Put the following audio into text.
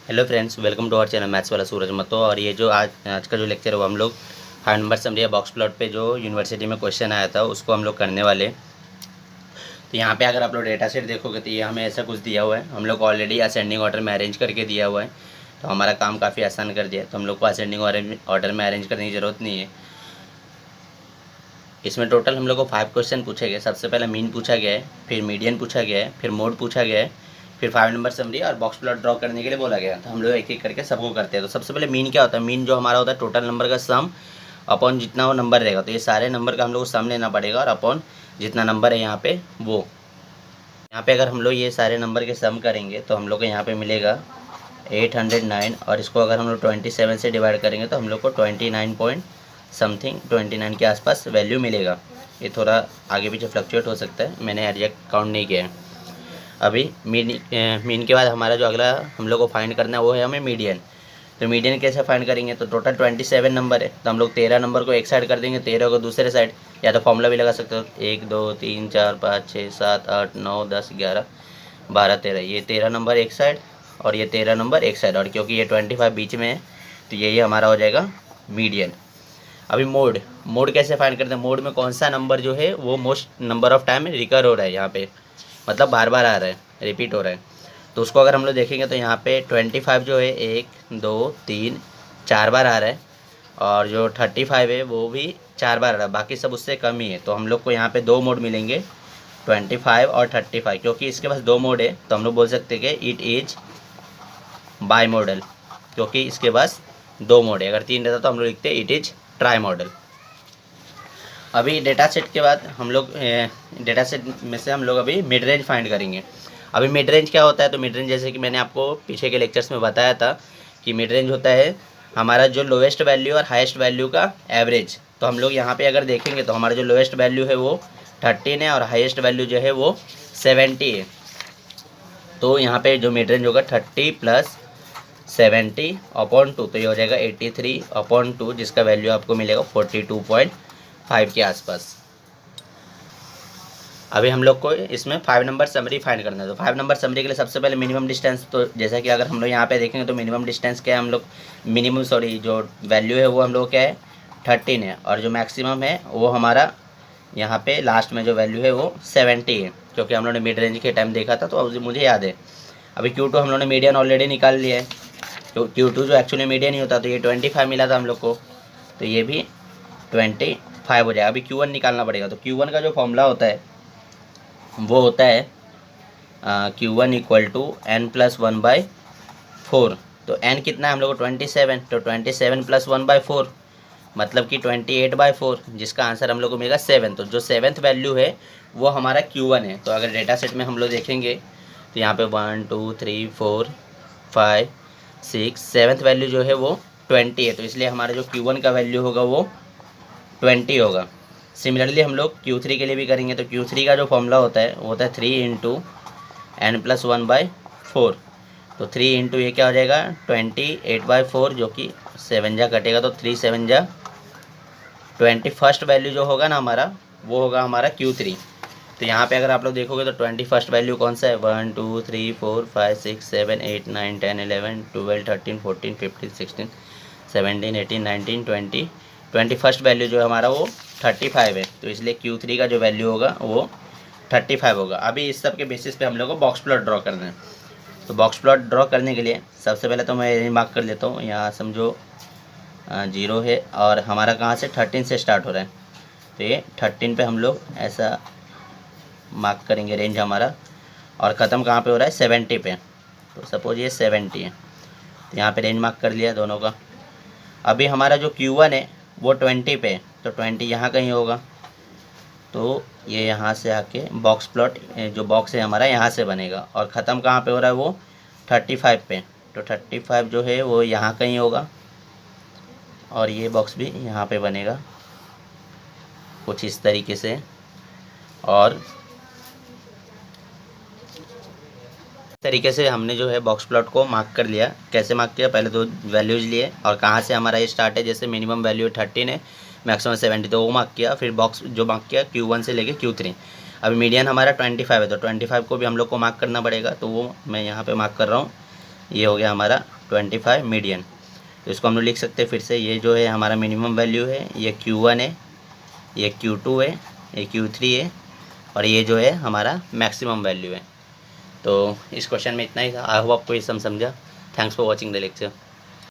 Hello friends, welcome to our channel maths वाला सूरज मतो। और ये जो आज का जो लेक्चर है वो हम लोग 5 नंबर समझिए बॉक्स प्लॉट पे जो यूनिवर्सिटी में क्वेश्चन आया था उसको हम लोग करने वाले। तो यहाँ पे अगर आप लोग डेटा सेट देखोगे तो ये हमें ऐसा कुछ दिया हुआ है, हम लोग ऑलरेडी असेंडिंग ऑर्डर में अरेंज करके दिया हुआ है। तो हमारा काम काफ़ी आसान कर दिया है, तो हम लोग को असेंडिंग ऑर्डर में अरेंज करने की ज़रूरत नहीं है। इसमें टोटल हम लोग को 5 क्वेश्चन पूछे गए। सबसे पहले मीन पूछा गया है, फिर मीडियन पूछा गया है, फिर मोड पूछा गया है, फिर 5 नंबर समरी और बॉक्स प्लॉट ड्रॉ करने के लिए बोला गया। तो हम लोग एक एक करके सबको करते हैं। तो सबसे पहले मीन क्या होता है? मीन जो हमारा होता है टोटल नंबर का सम अपॉन जितना वो नंबर रहेगा। तो ये सारे नंबर का हम लोग को सम लेना पड़ेगा और अपॉन जितना नंबर है यहाँ पे वो। यहाँ पे अगर हम लोग ये सारे नंबर के सम करेंगे तो हम लोग को यहाँ पे मिलेगा 809 और इसको अगर हम लोग 27 से डिवाइड करेंगे तो हम लोग को 29 पॉइंट समथिंग 29 के आसपास वैल्यू मिलेगा। ये थोड़ा आगे पीछे फ्लक्चुएट हो सकता है, मैंने एग्जैक्ट काउंट नहीं किया है। अभी मीन के बाद हमारा जो अगला हम लोग को फाइंड करना है वो है हमें मीडियन। तो मीडियन कैसे फाइंड करेंगे? तो टोटल 27 नंबर है, तो हम लोग 13 नंबर को एक साइड कर देंगे, 13 को दूसरे साइड। या तो फॉर्मूला भी लगा सकते हो, 1 2 3 4 5 6 7 8 9 10 11 12 13। ये 13 नंबर एक साइड और ये 13 नंबर एक साइड, और क्योंकि ये 25 बीच में है तो यही हमारा हो जाएगा मीडियन। अभी मोड कैसे फाइंड करते हैं? मोड में कौन सा नंबर जो है वो most number of time recur हो रहा है, यहाँ पे मतलब बार बार आ रहा है, रिपीट हो रहा है। तो उसको अगर हम लोग देखेंगे तो यहाँ पे 25 जो है 1 2 3 4 बार आ रहा है, और जो 35 है वो भी 4 बार आ रहा है, बाकी सब उससे कम ही है। तो हम लोग को यहाँ पे दो मोड मिलेंगे, 25 और 35। क्योंकि इसके पास दो मोड है तो हम लोग बोल सकते हैं कि इट इज बाई मॉडल, क्योंकि इसके पास दो मोड है। अगर तीन रहता तो हम लोग लिखते इट इज ट्राई मॉडल। अभी डेटा सेट के बाद हम लोग डेटा सेट में से हम लोग अभी मिड रेंज फाइंड करेंगे। अभी मिड रेंज क्या होता है? तो मिड रेंज जैसे कि मैंने आपको पीछे के लेक्चर्स में बताया था कि मिड रेंज होता है हमारा जो लोएस्ट वैल्यू और हाईएस्ट वैल्यू का एवरेज। तो हम लोग यहाँ पे अगर देखेंगे तो हमारा जो लोएस्ट वैल्यू है वो 13 है और हाईएस्ट वैल्यू जो है वो 70 है। तो यहाँ पे जो मिड रेंज होगा 30 प्लस 70 अपॉन 2, तो ये हो जाएगा 83 अपॉन 2, जिसका वैल्यू आपको मिलेगा 42.5 के आसपास। अभी हम लोग को इसमें 5 नंबर समरी फाइंड करना है। तो 5 नंबर समरी के लिए सबसे पहले मिनिमम डिस्टेंस, तो जैसा कि अगर हम लोग यहाँ पे देखेंगे तो मिनिमम डिस्टेंस क्या है, हम लोग जो वैल्यू है वो हम लोग क्या है 13 है, और जो मैक्सिमम है वो हमारा यहाँ पे लास्ट में जो वैल्यू है वो 70 है, क्योंकि हम लोगों ने मिड रेंज के टाइम देखा था तो मुझे याद है। अभी Q2 हम लोगों ने मीडियन ऑलरेडी निकाल लिया है, तो Q2 जो एक्चुअली मीडियन ही होता, तो ये 25 मिला था हम लोग को, तो ये भी 25 हो जाएगा। अभी Q1 निकालना पड़ेगा। तो Q1 का जो फॉर्मूला होता है वो होता है Q1 इक्वल टू n+1/4। तो n कितना है हम लोग को 27, तो 27 + 1/4 मतलब कि 28/4, जिसका आंसर हम लोग को मिलेगा 7। तो जो 7th वैल्यू है वो हमारा Q1 है। तो अगर डेटा सेट में हम लोग देखेंगे तो यहाँ पे 1 2 3 4 5 6 7th वैल्यू जो है वो 20 है, तो इसलिए हमारा जो Q1 का वैल्यू होगा वो 20 होगा। सिमिलरली हम लोग Q3 के लिए भी करेंगे। तो Q3 का जो फॉर्मूला होता है वो होता है 3 × n+1/4। तो 3 × ये क्या हो जाएगा 28/4, जो कि 7 जा कटेगा तो 3 7 जा 21st वैल्यू जो होगा ना हमारा वो होगा हमारा Q3। तो यहाँ पे अगर आप लोग देखोगे तो 21st वैल्यू कौन सा है 1 2 3 4 5 6 7 8 9 10 11 12 13 14 15 16 17 18 19 20 21st वैल्यू जो है हमारा वो 35 है। तो इसलिए Q3 का जो वैल्यू होगा वो 35 होगा। अभी इस सब के बेसिस पे हम लोग को बॉक्स प्लॉट ड्रॉ करना है। तो बॉक्स प्लॉट ड्रॉ करने के लिए सबसे पहले तो मैं मार्क कर लेता हूँ, यहाँ समझो 0 है और हमारा कहाँ से 13 से स्टार्ट हो रहा है, तो ये 13 पे हम लोग ऐसा मार्क करेंगे रेंज हमारा, और ख़त्म कहाँ पे हो रहा है 70 पे। तो सपोज ये 70 है, तो यहाँ पे रेंज मार्क कर लिया दोनों का। अभी हमारा जो Q1 है वो 20 पे, तो 20 यहाँ कहीं होगा, तो ये यहाँ से आके बॉक्स प्लॉट जो बॉक्स है हमारा यहाँ से बनेगा, और ख़त्म कहाँ पे हो रहा है वो 35 पे। तो 35 जो है वो यहाँ कहीं होगा, और ये बॉक्स भी यहाँ पे बनेगा कुछ इस तरीके से। और तरीके से हमने जो है बॉक्स प्लॉट को मार्क कर लिया। कैसे मार्क किया? पहले तो वैल्यूज़ लिए और कहाँ से हमारा ये स्टार्ट है, जैसे मिनिमम वैल्यू 13 है, मैक्सिमम 70, तो वो मार्क किया। फिर बॉक्स जो मार्क किया Q1 से लेके Q3। अभी मीडियन हमारा 25 है, तो 25 को भी हम लोग को मार्क करना पड़ेगा, तो वो मैं यहाँ पे मार्क कर रहा हूँ। ये हो गया हमारा 25 मीडियन। तो इसको हम लोग लिख सकते हैं फिर से, ये जो है हमारा मिनिमम वैल्यू है, ये Q1 है, ये Q2 है, ये Q3 है, और ये जो है हमारा मैक्सिमम वैल्यू है। तो इस क्वेश्चन में इतना ही था। आई होप आपको ये समझा। Thanks for watching the lecture.